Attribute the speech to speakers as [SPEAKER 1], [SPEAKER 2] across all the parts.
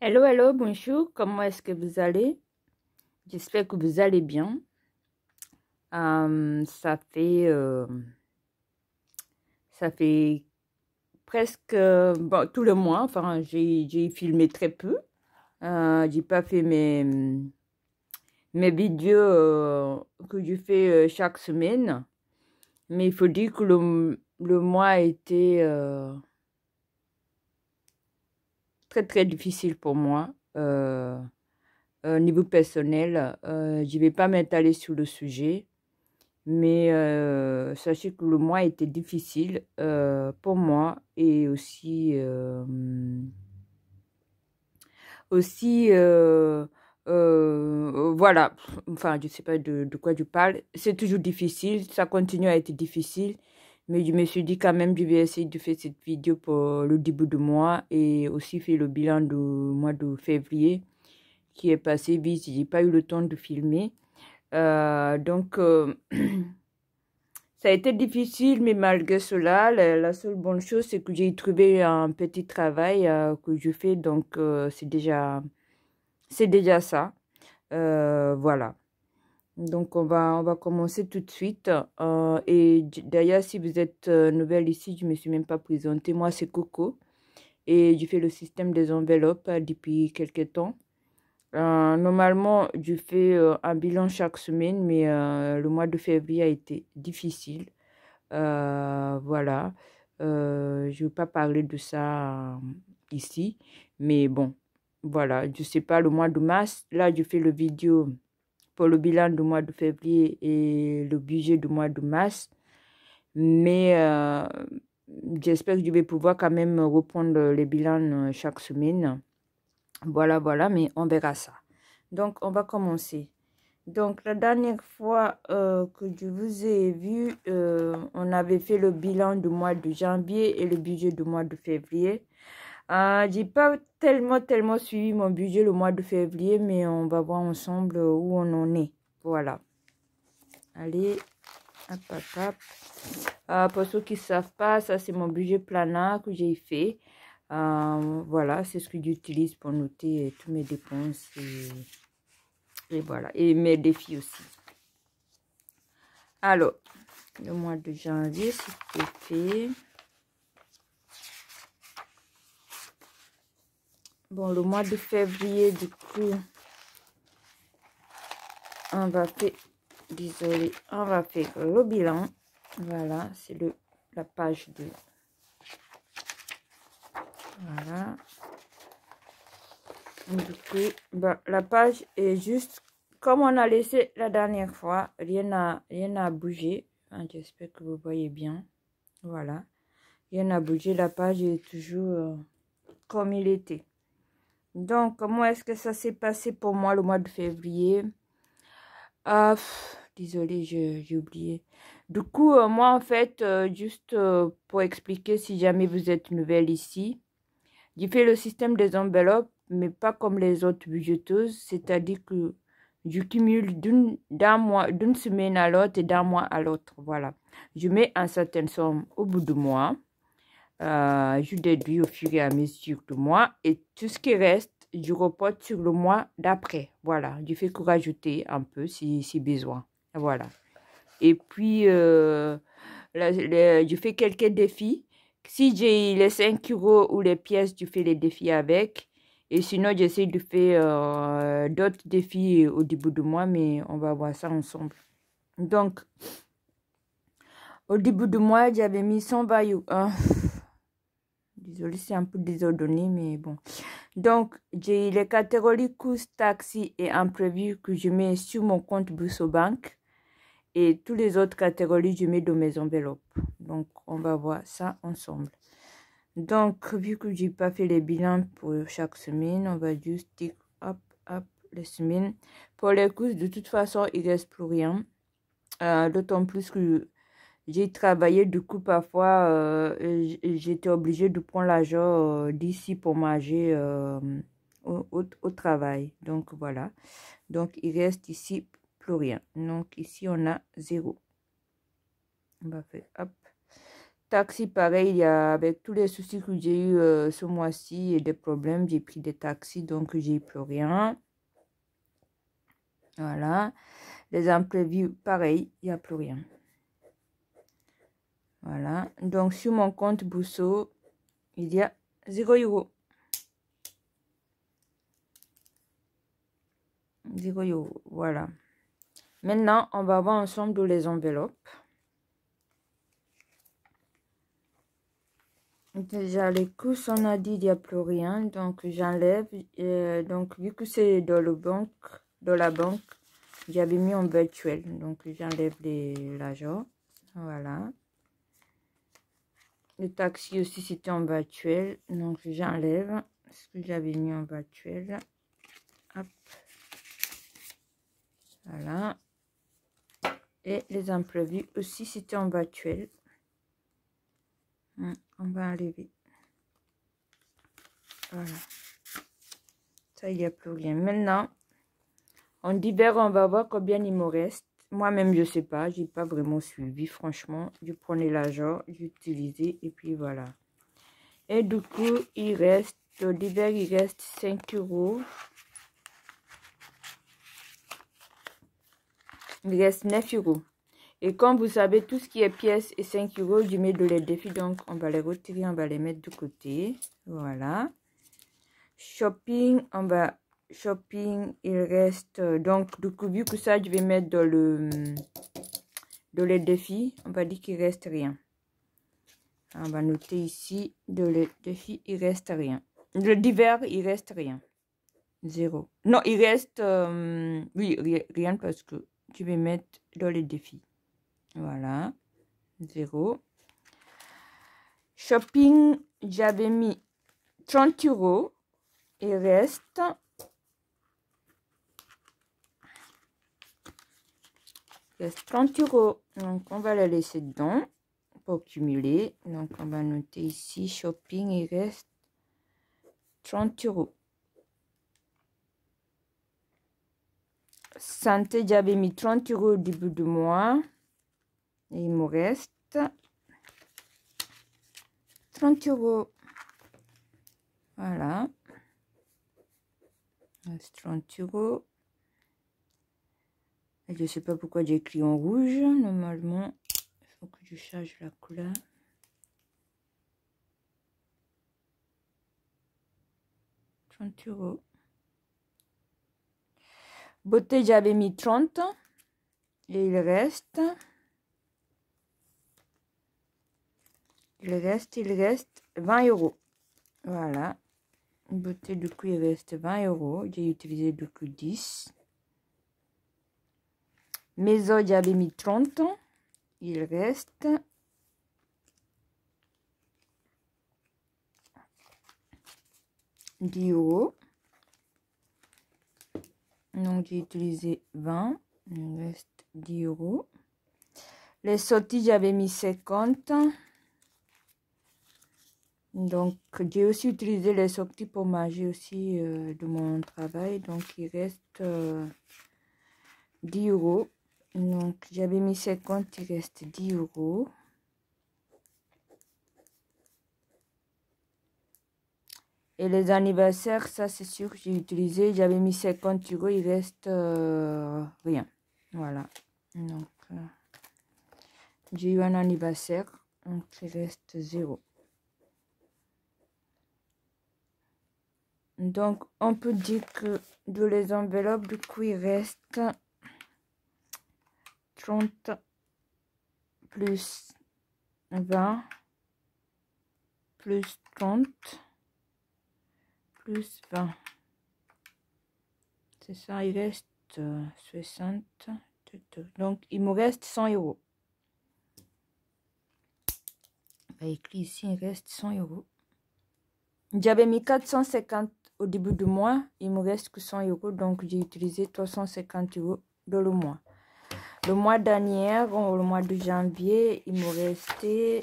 [SPEAKER 1] Hello, hello, bonjour, comment est-ce que vous allez? J'espère que vous allez bien. Ça fait presque bon, tout le mois, enfin, j'ai filmé très peu. J'ai pas fait mes vidéos que je fais chaque semaine. Mais il faut dire que le mois a été très, très difficile pour moi. Niveau personnel, je vais pas m'étaler sur le sujet. Mais sachez que le mois était difficile pour moi et aussi voilà, enfin je sais pas de quoi tu parles. C'est toujours difficile, ça continue à être difficile, mais je me suis dit quand même je vais essayer de faire cette vidéo pour le début du mois et aussi faire le bilan du mois de février qui est passé vite. J'ai pas eu le temps de filmer. Donc ça a été difficile, mais malgré cela, la seule bonne chose, c'est que j'ai trouvé un petit travail que je fais, donc c'est déjà ça. Voilà. Donc on va commencer tout de suite. D'ailleurs, si vous êtes nouvelle ici, je me suis même pas présentée. Moi, c'est Coco et je fais le système des enveloppes depuis quelques temps. Normalement, je fais un bilan chaque semaine, mais le mois de février a été difficile. Voilà. Je ne veux pas parler de ça ici, mais bon, voilà. Je sais pas, le mois de mars, là, je fais le vidéo pour le bilan du mois de février et le budget du mois de mars, mais j'espère que je vais pouvoir quand même reprendre les bilans chaque semaine. Voilà, voilà, mais on verra ça. Donc, on va commencer. Donc, la dernière fois que je vous ai vu, on avait fait le bilan du mois de janvier et le budget du mois de février. J'ai pas tellement suivi mon budget le mois de février, mais on va voir ensemble où on en est. Voilà. Allez, hop, hop, hop. Pour ceux qui ne savent pas, ça c'est mon budget planeur que j'ai fait. Voilà, c'est ce que j'utilise pour noter tous mes dépenses et voilà, et mes défis aussi. Alors, le mois de janvier, c'était fait. Bon, le mois de février, du coup, on va faire, désolé, on va faire le bilan. Voilà, c'est la page 2. Voilà. Du coup, bah, la page est juste comme on a laissé la dernière fois. Rien n'a bougé. Enfin, j'espère que vous voyez bien. Voilà. Rien n'a bougé. La page est toujours comme il était. Donc, comment est-ce que ça s'est passé pour moi le mois de février? Désolée, j'ai oublié. Du coup, moi, en fait, juste pour expliquer si jamais vous êtes nouvelle ici, j'ai fait le système des enveloppes, mais pas comme les autres budgeteuses, c'est-à-dire que je cumule d'une semaine à l'autre et d'un mois à l'autre. Voilà. Je mets une certaine somme au bout du mois. Je déduis au fur et à mesure du mois et tout ce qui reste, je reporte sur le mois d'après. Voilà. Je fais que rajouter un peu si besoin. Voilà. Et puis, je fais quelques défis. Si j'ai les 5 euros ou les pièces, je fais les défis avec. Et sinon, j'essaie de faire d'autres défis au début du mois, mais on va voir ça ensemble. Donc, au début du mois, j'avais mis 120 euros. Désolée, c'est un peu désordonné, mais bon. Donc, j'ai les catégories coûts, taxis et imprévus que je mets sur mon compte BoursoBank. Et toutes les autres catégories, je mets dans mes enveloppes. Donc, on va voir ça ensemble. Donc, vu que j'ai pas fait les bilans pour chaque semaine, on va juste tick, hop, hop, les semaines. Pour les courses, de toute façon, il reste plus rien. D'autant plus que j'ai travaillé, du coup, parfois, j'étais obligée de prendre l'argent d'ici pour manger au travail. Donc, voilà. Donc, il reste ici plus rien. Donc, ici, on a 0. On va faire, hop. taxi, pareil, il y a, avec tous les soucis que j'ai eu ce mois-ci et des problèmes, j'ai pris des taxis, donc j'ai plus rien. Voilà. Les imprévus, pareil, il n'y a plus rien. Voilà. Donc, sur mon compte Bousso, il y a 0 euros. 0 euros. Voilà. Maintenant, on va voir ensemble les enveloppes. Déjà, les courses, on a dit il n'y a plus rien. Donc, j'enlève. Donc, vu que c'est dans la banque, j'avais mis en virtuel. Donc, j'enlève l'argent. Voilà. Le taxi aussi, c'était en virtuel. Donc, j'enlève ce que j'avais mis en virtuel. Hop. Voilà. Et les imprévus aussi, c'était en virtuel. On va enlever. Voilà. Ça, il n'y a plus rien. Maintenant, en divers, on va voir combien il me reste. Moi-même, je ne sais pas. Je n'ai pas vraiment suivi, franchement. Je prenais l'argent, j'utilisais et puis voilà. Et du coup, il reste, au divers, il reste 5 euros. Il reste 9 euros. Et comme vous savez, tout ce qui est pièces et 5 euros, je mets de les défis. Donc, on va les retirer, on va les mettre de côté. Voilà. Shopping, on va... Shopping, il reste... Donc, du coup, vu que ça, je vais mettre dans les défis. On va dire qu'il reste rien. On va noter ici, dans les défis, il reste rien. Le divers, il reste rien. 0. Non, il reste... oui, rien parce que je vais mettre dans les défis. Voilà. 0. Shopping, j'avais mis 30 euros. Il reste 30 euros. Donc, on va la laisser dedans pour cumuler. Donc, on va noter ici, shopping, il reste 30 euros. Santé, j'avais mis 30 euros au début du mois. Et il me reste 30 euros. Voilà. Il reste 30 euros. Et je ne sais pas pourquoi j'ai écrit en rouge. Normalement, il faut que je change la couleur. €30. Beauté, j'avais mis 30. Et il reste 20 euros. Voilà. Beauté, du coup, il reste 20 euros. J'ai utilisé du coup 10. Maison, j'avais mis 30. Il reste 10 euros. Donc, j'ai utilisé 20. Il reste 10 euros. Les sorties, j'avais mis 50. Donc, j'ai aussi utilisé les sorties pour manger aussi de mon travail. Donc, il reste 10 euros. Donc, j'avais mis 50, il reste 10 euros. Et les anniversaires, ça, c'est sûr que j'ai utilisé. J'avais mis 50 euros, il reste rien. Voilà. Donc, j'ai eu un anniversaire. Donc, il reste 0. Donc, on peut dire que de les enveloppes, du coup, il reste 30 plus 20 plus 30 plus 20. C'est ça, il reste 60. Donc, il me reste 100 euros. Il écrit ici, il reste 100 euros. J'avais mis 450 au début du mois. Il me reste que 100 euros. Donc, j'ai utilisé 350 euros dans le mois. Le mois dernier, le mois de janvier, il me restait...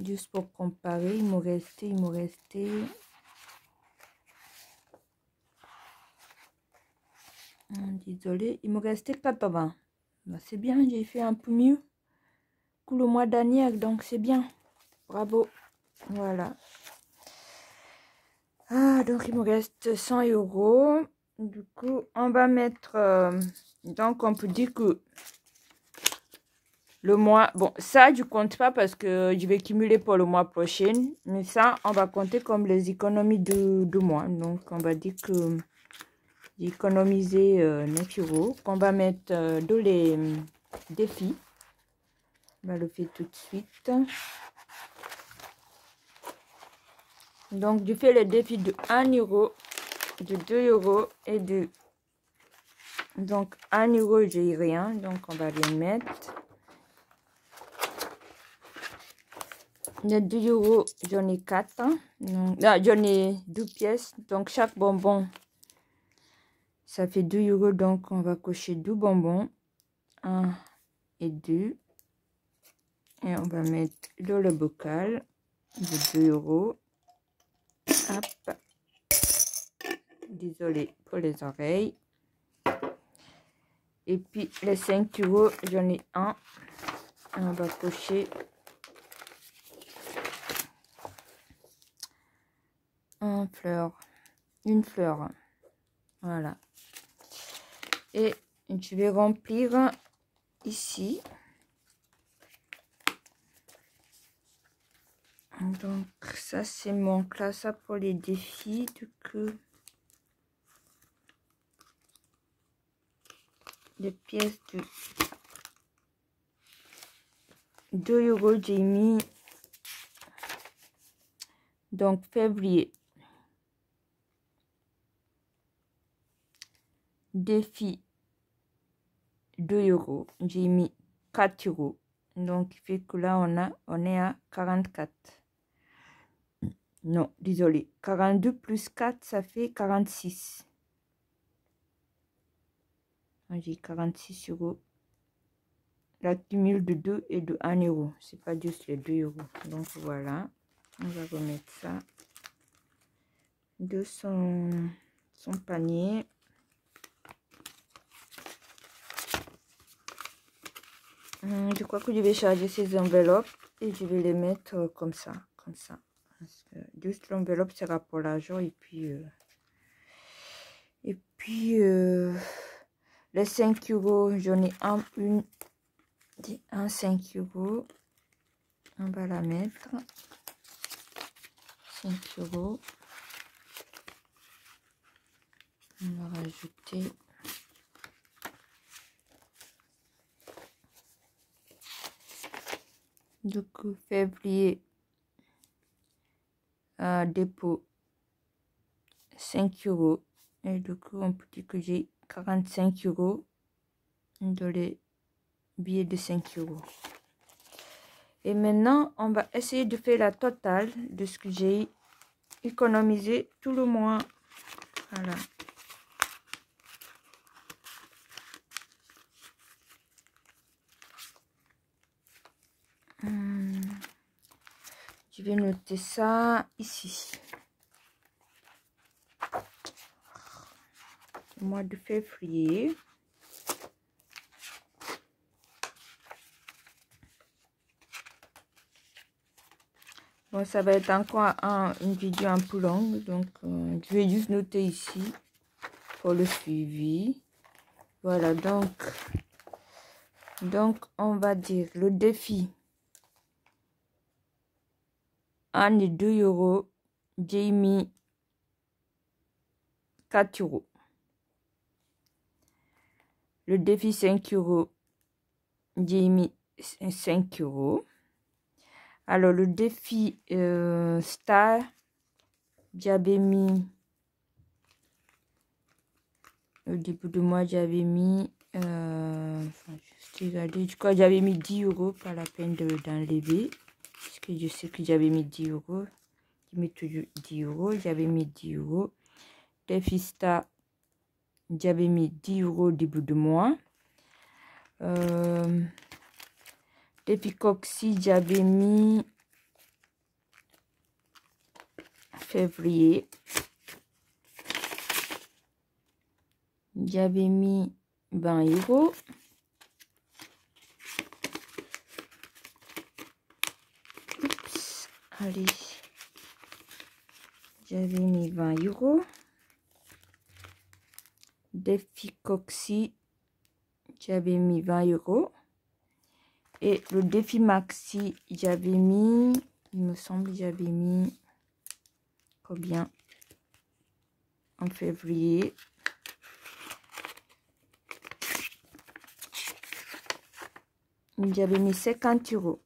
[SPEAKER 1] Juste pour comparer, il me restait... Désolé, il me restait 80. C'est bien, j'ai fait un peu mieux. coup le mois dernier, donc c'est bien. Bravo. Voilà. Ah, donc il me reste 100 euros. Du coup, on va mettre... donc, on peut dire que le mois... Bon, ça, je compte pas parce que je vais cumuler pour le mois prochain. Mais ça, on va compter comme les économies de mois. Donc, on va dire que j'ai économisé 9 euros. Qu'on va mettre dans les défis. On va le faire tout de suite. Donc, je fais les défis de 1 euro, de 2 euros et de... Donc, 1 euro, j'ai rien. Donc, on va les mettre. Les 2 euros, j'en ai 4. Donc, là, j'en ai 2 pièces. Donc, chaque bonbon, ça fait 2 euros. Donc, on va cocher 2 bonbons. 1 et 2. Et on va mettre dans le bocal de 2 euros. Hop. Désolée pour les oreilles. Et puis, les 5 euros, j'en ai un. On va cocher une fleur. Voilà. Et je vais remplir ici. Donc, ça, c'est mon classe pour les défis. Du coup, les pièces de 2 euros, j'ai mis. Donc, février. Défi 2 euros. J'ai mis 4 euros. Donc, il fait que là, on est à 44. Non, désolé. 42 plus 4, ça fait 46. J'ai 46 euros. L'accumule de 2 et de 1 euro. C'est pas juste les 2 euros. Donc, voilà. On va remettre ça de son panier. Je crois que je vais charger ces enveloppes et je vais les mettre comme ça. Parce que juste l'enveloppe sera pour l'argent et puis les 5 euros, j'en ai un 5 euros. On va la mettre. 5 euros. On va rajouter. Du coup, février, dépôt 5 euros. Et du coup, on peut dire que j'ai 45 euros dans les billets de 5 euros. Et maintenant, on va essayer de faire la totale de ce que j'ai économisé tout le mois. Voilà. Je vais noter ça ici. Le mois de février. Bon, ça va être encore une vidéo un peu longue. Donc, je vais juste noter ici pour le suivi. Voilà, donc on va dire le défi. 1 et 2 euros, j'ai mis 4 euros. Le défi 5 euros, j'ai mis 5 euros. Alors, le défi Star, j'avais mis, au début de mois, j'avais mis, je crois que j'avais mis 10 euros, pas la peine d'enlever. Parce que je sais que j'avais mis 10 euros. Je mets toujours 10 euros. J'avais mis 10 euros. Défi Star, j'avais mis 10 euros au début de mois. Défi Coxy, j'avais mis février. J'avais mis 20 euros. Allez. J'avais mis 20 €. Défi Coxy, j'avais mis 20 €. Et le défi Maxi, j'avais mis, il me semble, j'avais mis combien en février? J'avais mis 50 €.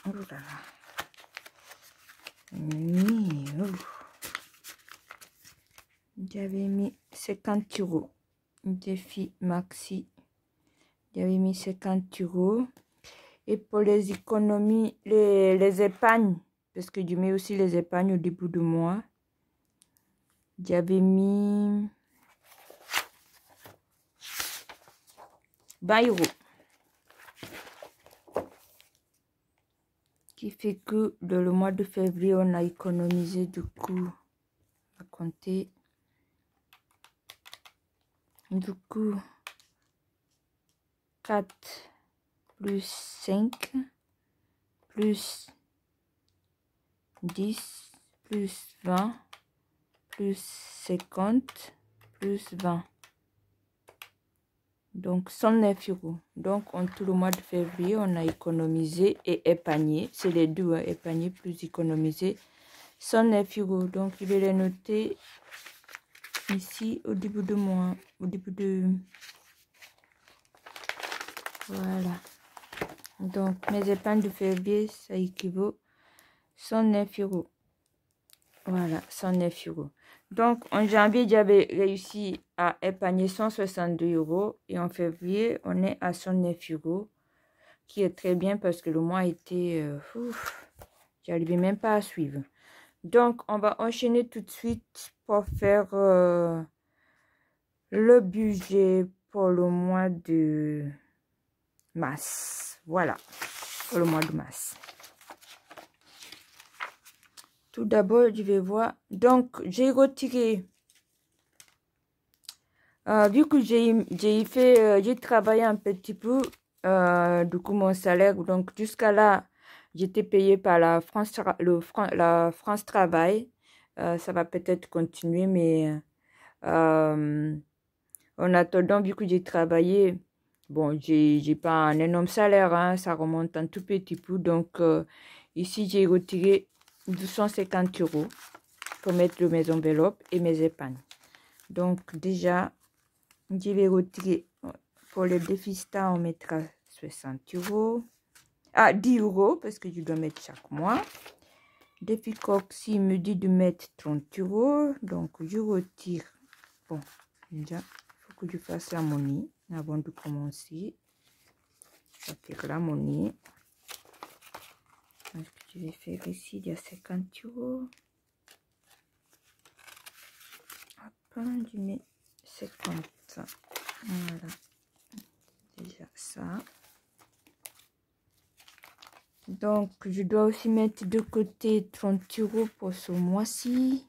[SPEAKER 1] Oh là là. J'avais mis 50 €. Défi Maxi. J'avais mis 50 €. Et pour les économies, les épargnes, parce que je mets aussi les épargnes au début du mois, j'avais mis 20 €. Qui fait que dans le mois de février, on a économisé du coup, à compter, du coup, 4 plus 5 plus 10 plus 20 plus 50 plus 20. Donc 109 €. Donc en tout le mois de février, on a économisé et épargné. C'est les deux, hein, épargné plus économisé. 109 €. Donc je vais les noter ici au début de mois. Au début de... Voilà. Donc mes épargnes de février, ça équivaut 109 €. Voilà, 109 €. Donc, en janvier, j'avais réussi à épargner 162 € et en février, on est à 109 €, qui est très bien parce que le mois était... j'arrivais même pas à suivre. Donc, on va enchaîner tout de suite pour faire le budget pour le mois de mars. Voilà, pour le mois de mars. Tout d'abord, je vais voir. Donc, j'ai retiré. Vu que j'ai travaillé un petit peu, du coup, mon salaire. Donc, jusqu'à là, j'étais payée par la France Travail. Ça va peut-être continuer, mais en attendant, vu que j'ai travaillé, bon, j'ai pas un énorme salaire, hein, ça remonte un tout petit peu. Donc, ici, j'ai retiré 250 € pour mettre dans mes enveloppes et mes épargnes. Donc déjà, je vais retirer pour le défi star, on mettra 60 €. Ah, 10 € parce que je dois mettre chaque mois. Défi Coxy me dit de mettre 30 €. Donc je retire. Bon, déjà, il faut que je fasse la monnaie avant de commencer. Je retire la monnaie. Ce que je vais faire ici, il y a 50 €. Hop, je mets 50. Voilà. Déjà ça. Donc, je dois aussi mettre de côté 30 € pour ce mois-ci.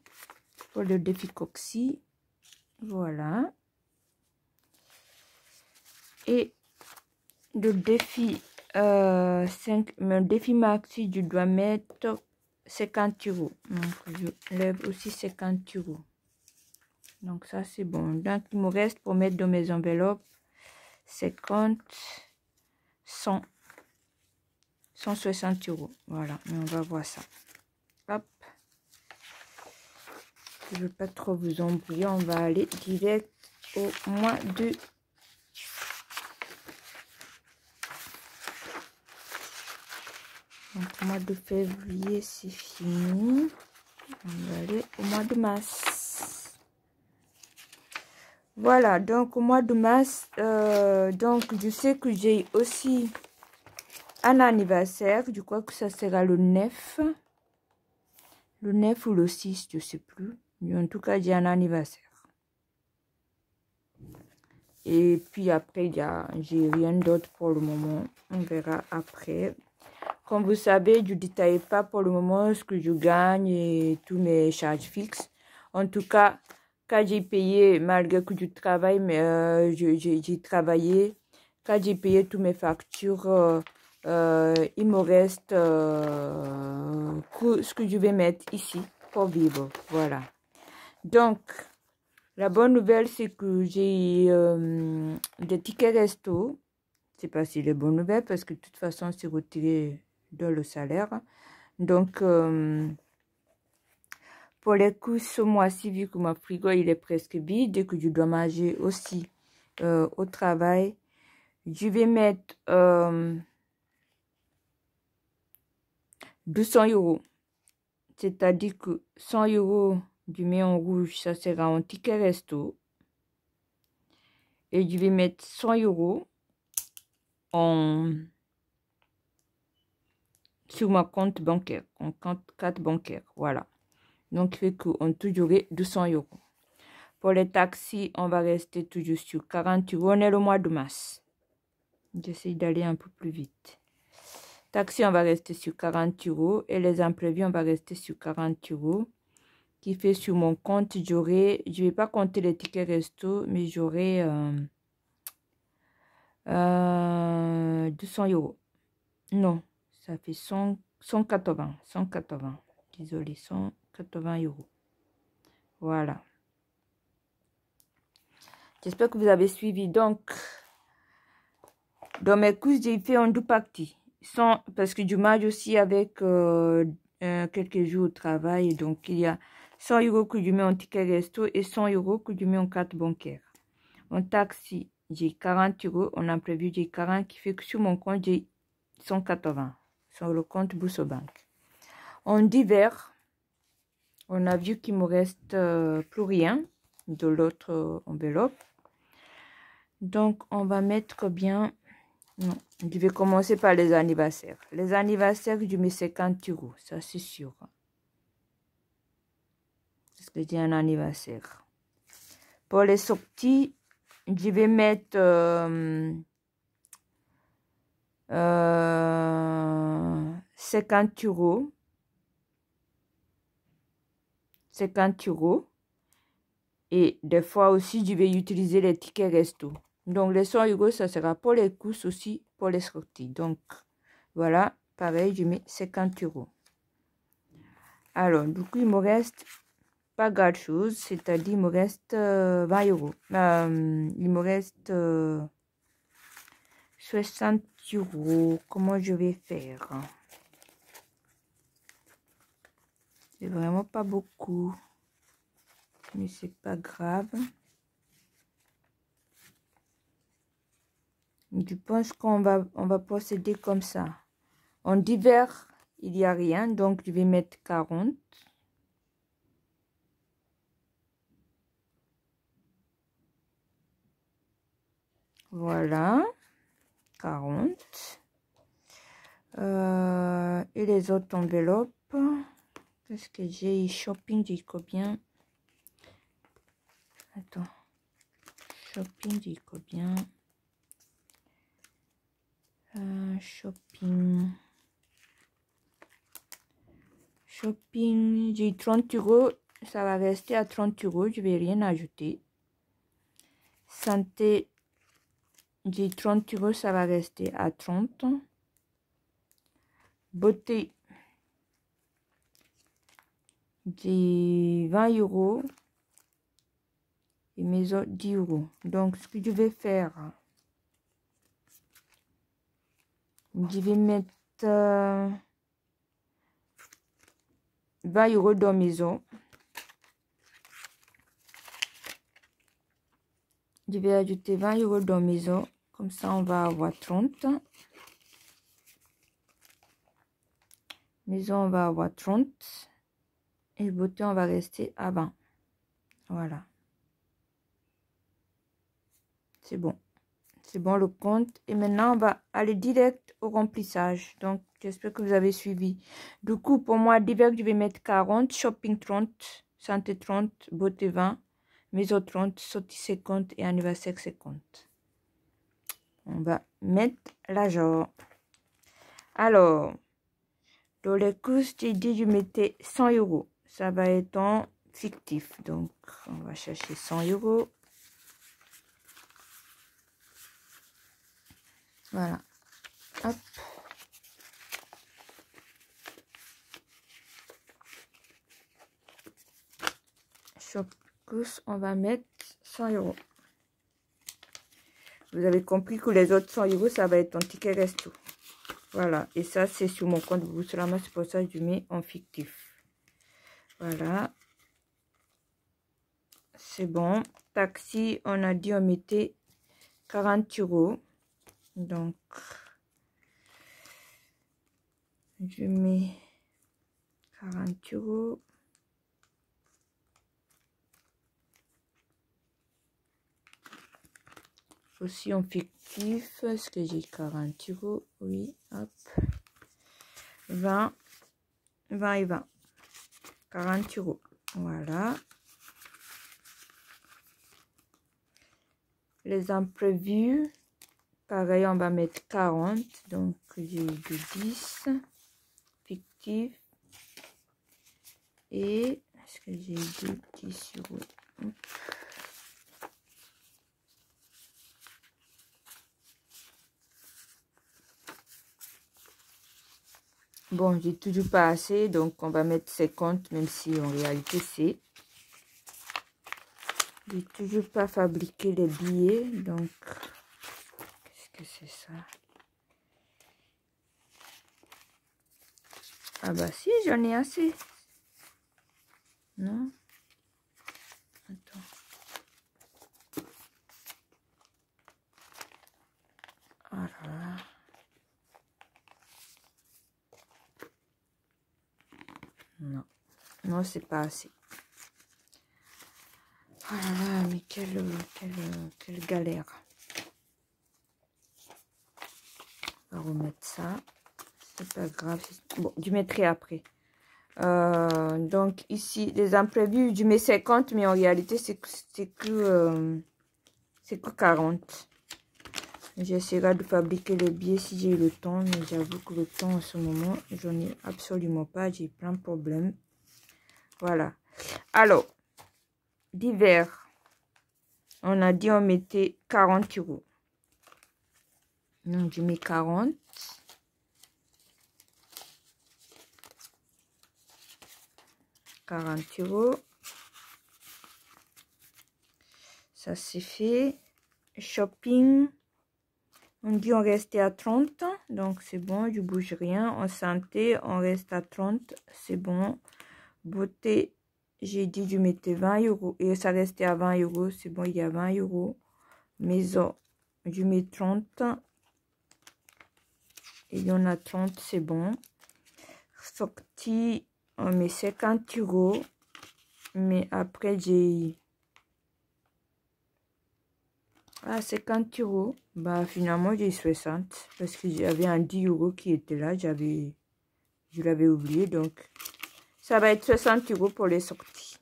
[SPEAKER 1] Pour le défi Coxy. Voilà. Et le défi mon défi Maxi, je dois mettre 50 €. Donc, je lève aussi 50 €. Donc, ça, c'est bon. Donc, il me reste pour mettre dans mes enveloppes 50, 100, 160 €. Voilà, mais on va voir ça. Hop. Je ne veux pas trop vous embrouiller. On va aller direct au mois de... Donc, au mois de février, c'est fini. On va aller au mois de mars. Voilà, donc au mois de mars, donc je sais que j'ai aussi un anniversaire. Je crois que ça sera le 9. Le 9 ou le 6, je ne sais plus. Mais en tout cas, j'ai un anniversaire. Et puis après, j'ai rien d'autre pour le moment. On verra après. Comme vous savez, je ne détaille pas pour le moment ce que je gagne et tous mes charges fixes. En tout cas, quand j'ai payé, malgré que je travaille, mais j'ai travaillé, quand j'ai payé toutes mes factures, il me reste ce que je vais mettre ici pour vivre. Voilà. Donc, la bonne nouvelle, c'est que j'ai des tickets resto. C'est pas si les bonnes nouvelles parce que de toute façon, c'est retiré dans le salaire. Donc, pour les courses ce mois-ci, vu que mon frigo il est presque vide et que je dois manger aussi au travail, je vais mettre 200 €. C'est-à-dire que 100 € du mets en rouge, ça sera un ticket resto. Et je vais mettre 100 € sur mon compte bancaire, en compte carte bancaire. Voilà. Donc, fait qu'on tout j'aurai 200 €. Pour les taxis, on va rester toujours sur 40 €. On est le mois de mars. J'essaie d'aller un peu plus vite. Taxi, on va rester sur 40 €. Et les imprévus, on va rester sur 40 €. Qui fait sur mon compte, j'aurai, je ne vais pas compter les tickets resto, mais j'aurai 200 €. Non, ça fait 180. Désolé, 180 €. Voilà. J'espère que vous avez suivi. Donc, dans mes courses, j'ai fait en deux parties. Parce que je marche aussi avec quelques jours au travail. Donc, il y a 100 € que je mets en ticket resto et 100 € que je mets en carte bancaire. En taxi, j'ai 40 €. En imprévu, j'ai 40 qui fait que sur mon compte, j'ai 180 sur le compte Bourse Banque. En divers, on a vu qu'il me reste plus rien de l'autre enveloppe. Donc, on va mettre bien... Non, je vais commencer par les anniversaires. Les anniversaires, je mets 50 €, ça c'est sûr. Parce que j'ai un anniversaire. Pour les sorties, je vais mettre 50 €. 50 €. Et des fois aussi, je vais utiliser les tickets resto. Donc, les 100 €, ça sera pour les courses aussi, pour les sorties. Donc, voilà, pareil, je mets 50 €. Alors, du coup, il me reste pas grand-chose, c'est-à-dire, il me reste 20 €. Il me reste 60 €. Comment je vais faire? C'est vraiment pas beaucoup. Mais c'est pas grave. Je pense qu'on va procéder comme ça. En divers, il n'y a rien, donc je vais mettre 40. Voilà, 40. Et les autres enveloppes. Qu'est-ce que j'ai? Shopping, j'ai combien? Attends. Shopping, j'ai combien? Shopping. Shopping, j'ai 30 €. Ça va rester à 30 €. Je vais rien ajouter. Santé, j'ai 30 €. Ça va rester à 30. Beauté, j'ai 20 €. Et mes autres 10 €. Donc, ce que je vais faire, je vais mettre 20 € dans maison. Je vais ajouter 20 € dans maison. Comme ça, on va avoir 30. Maison, on va avoir 30. Et beauté, on va rester à 20. Voilà. C'est bon. C'est bon le compte. Et maintenant, on va aller direct au remplissage. Donc, j'espère que vous avez suivi. Du coup, pour moi, divers, je vais mettre 40. Shopping 30. Santé 30. Beauté 20. Maison 30. Sortie 50. Et anniversaire 50. On va mettre l'argent. Alors, dans les courses, j'ai dit je mettais 100 €. Ça va être en fictif. Donc, on va chercher 100 €. Voilà. Hop. Shopkus, on va mettre 100 €. Vous avez compris que les autres 100 €, ça va être en ticket resto. Voilà. Et ça, c'est sur mon compte Boursorama. C'est pour ça que je mets en fictif. Voilà. C'est bon. Taxi, on a dit on mettait 40 €. Donc, je mets 40 €. Aussi en fictif, est-ce que j'ai 40 €? Oui, hop. 20 et 20. 40 €. Voilà. Les imprévus, pareil, on va mettre 40. Donc, j'ai de 10. Fictif. Et, est-ce que j'ai de 10 €? Bon, j'ai toujours pas assez, donc on va mettre 50, même si en réalité c'est. J'ai toujours pas fabriqué les billets, donc qu'est-ce que c'est ça? Ah bah si, j'en ai assez. Non? Attends. Ah là là. Non, non, c'est pas assez. Ah là là, mais quelle galère. On va remettre ça. C'est pas grave. Bon, je mettrai après. Donc ici, les imprévus, je mets 50, mais en réalité, c'est que 40. J'essaierai de fabriquer les billets si j'ai le temps, mais j'avoue que le temps en ce moment, j'en ai absolument pas. J'ai plein de problèmes. Voilà. Alors, divers. On a dit on mettait 40 €. Donc, je mets 40. €. Ça c'est fait. Shopping. On dit on restait à 30. Donc, c'est bon, je bouge rien. En santé, on reste à 30. C'est bon. Beauté, j'ai dit je mettais 20 € et ça restait à 20 €. C'est bon, il y a 20 €. Maison, je mets 30. Et il y en a 30, c'est bon. Sortie, on met 50 €. Mais après, j'ai... Ah, 50 €. Bah, finalement, j'ai 60. Parce que j'avais un 10 € qui était là. Je l'avais oublié. Donc, ça va être 60 € pour les sorties.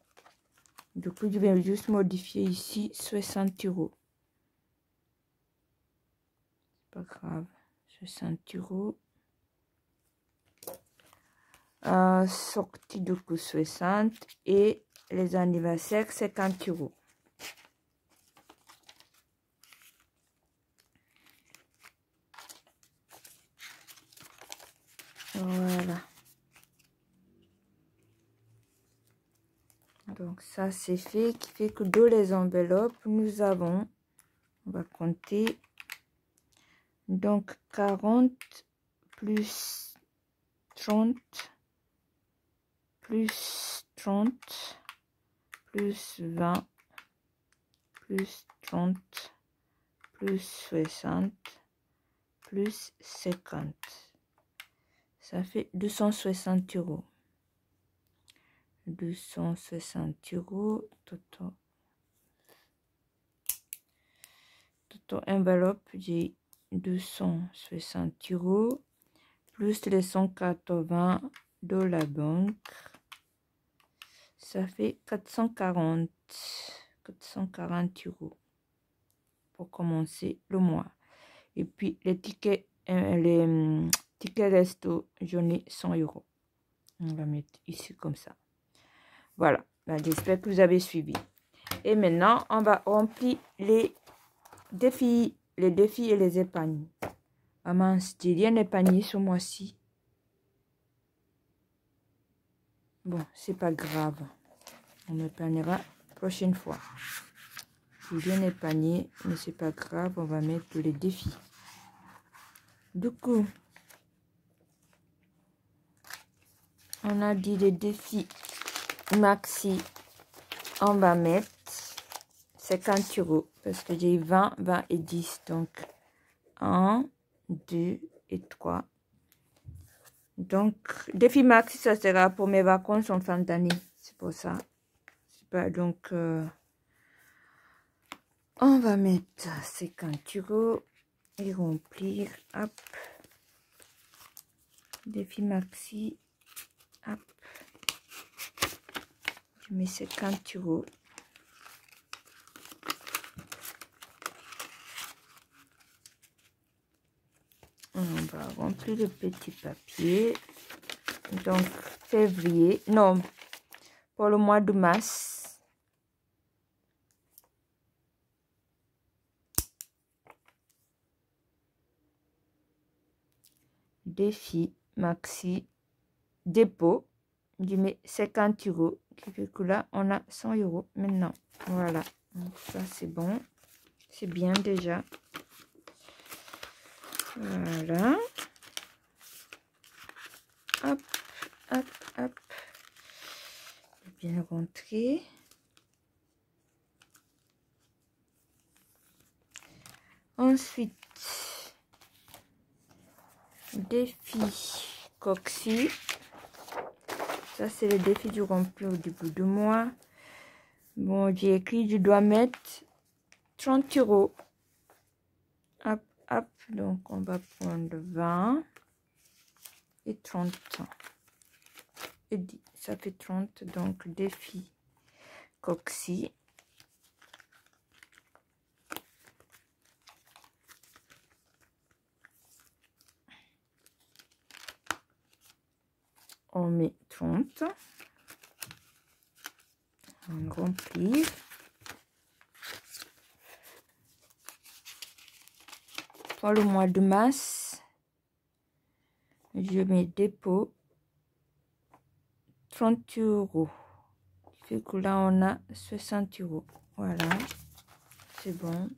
[SPEAKER 1] Du coup, je vais juste modifier ici 60 €. Pas grave. 60 €. Sortie du coup 60. Et les anniversaires, 50 €. Voilà. Donc ça c'est fait, qui fait que dans les enveloppes, nous avons, on va compter, donc 40 plus 30 plus 30 plus 20 plus 30 plus 60 plus 50. Ça fait 260 €. 260 €. Total enveloppe, j'ai 260 € plus les 180 de la banque. Ça fait 440 € pour commencer le mois. Et puis les tickets resto, j'en ai 100 €. On va mettre ici comme ça. Voilà. J'espère que vous avez suivi. Et maintenant, on va remplir les défis et les épargnes. Ah mince, j'ai rien épargné ce mois-ci. Bon, c'est pas grave. On épargnera prochaine fois. J'ai rien épargné, mais c'est pas grave. On va mettre les défis. Du coup, on a dit les défis maxi. On va mettre 50 € parce que j'ai 20, 20 et 10. Donc, 1, 2 et 3. Donc, défi maxi, ça sera pour mes vacances en fin d'année. C'est pour ça. C'est pas donc... on va mettre 50 € et remplir. Hop. Défi maxi. Hop. Je mets 50 €. On va remplir le petit papier. Donc, février. Non, pour le mois de mars. Défi maxi. Dépôt. Je mets 50 €. Qui fait que là, on a 100 € maintenant. Voilà. Donc, ça, c'est bon. C'est bien déjà. Voilà. Hop, hop, hop. Bien rentré. Ensuite, défi Coxy. Ça, c'est le défi du rempli au début du mois. Bon, j'ai écrit, je dois mettre 30 €. Hop, hop. Donc, on va prendre 20 et 30. Et 10. Ça fait 30. Donc, défi Coxy. On met 30. On remplit. Pour le mois de mars, je mets dépôt 30 €. Ce qui fait que là, on a 60 €. Voilà. C'est bon.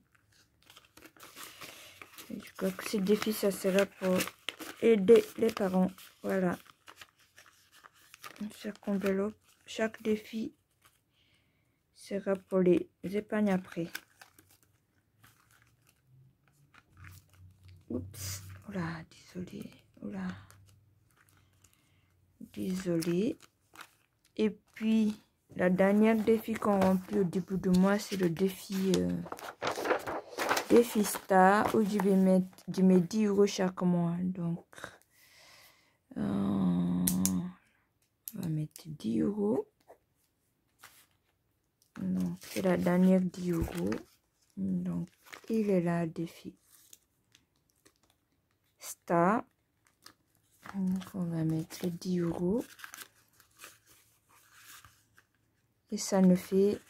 [SPEAKER 1] Et je crois que ce défi, ça sera pour aider les parents. Voilà. Chaque enveloppe, chaque défi sera pour les épargnes après. Oups. Oula, désolé. Oula. Désolé. Et puis, la dernière défi qu'on remplit au début du mois, c'est le défi défi star où je mets 10 € chaque mois. Donc, on va mettre 10 €. Donc, c'est la dernière 10 €. Donc, il est là, défi star. Donc, on va mettre 10 €. Et ça nous fait...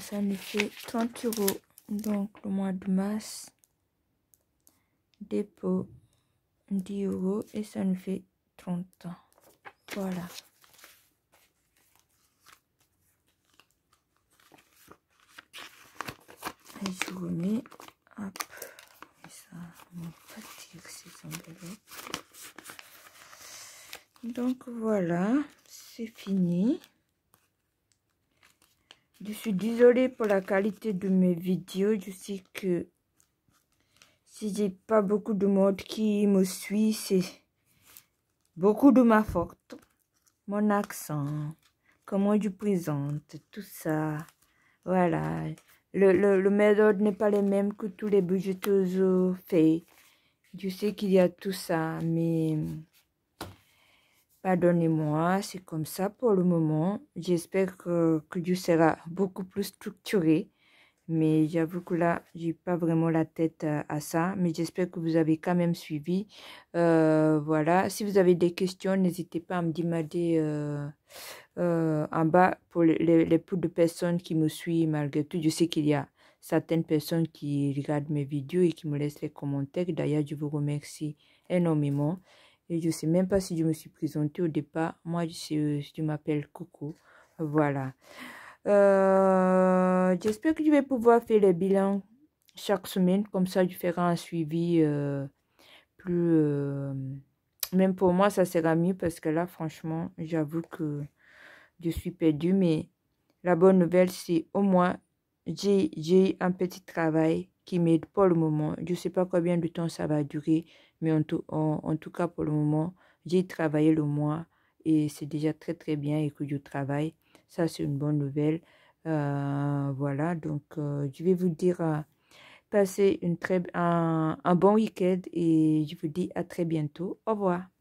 [SPEAKER 1] ça nous fait 30 €. Donc, le mois de mars, dépôt 10 € et ça nous fait 30. Voilà. Et je remets, hop, et ça, on va partir ces enveloppes. Donc voilà, c'est fini. Je suis désolée pour la qualité de mes vidéos. Je sais que si j'ai pas beaucoup de monde qui me suit, c'est beaucoup de ma faute. Mon accent, comment je présente, tout ça. Voilà. Le méthode n'est pas le même que tous les budgeteuses font. Je sais qu'il y a tout ça, mais pardonnez-moi, c'est comme ça pour le moment. J'espère que Dieu sera beaucoup plus structuré. Mais j'avoue que là, j'ai pas vraiment la tête à ça. Mais j'espère que vous avez quand même suivi. Voilà. Si vous avez des questions, n'hésitez pas à me demander en bas pour les peu de personnes qui me suivent malgré tout. Je sais qu'il y a certaines personnes qui regardent mes vidéos et qui me laissent les commentaires. D'ailleurs, je vous remercie énormément. Et je sais même pas si je me suis présentée au départ. Moi, je m'appelle Coco. Voilà. J'espère que je vais pouvoir faire les bilans chaque semaine. Comme ça, je ferai un suivi plus... même pour moi, ça sera mieux parce que là, franchement, j'avoue que je suis perdue. Mais la bonne nouvelle, c'est au moins, j'ai un petit travail qui m'aide pour le moment. Je ne sais pas combien de temps ça va durer, mais en tout cas, pour le moment, j'ai travaillé le mois et c'est déjà très, très bien et que je travaille. Ça, c'est une bonne nouvelle. Voilà, donc je vais vous dire, passez un bon week-end et je vous dis à très bientôt. Au revoir.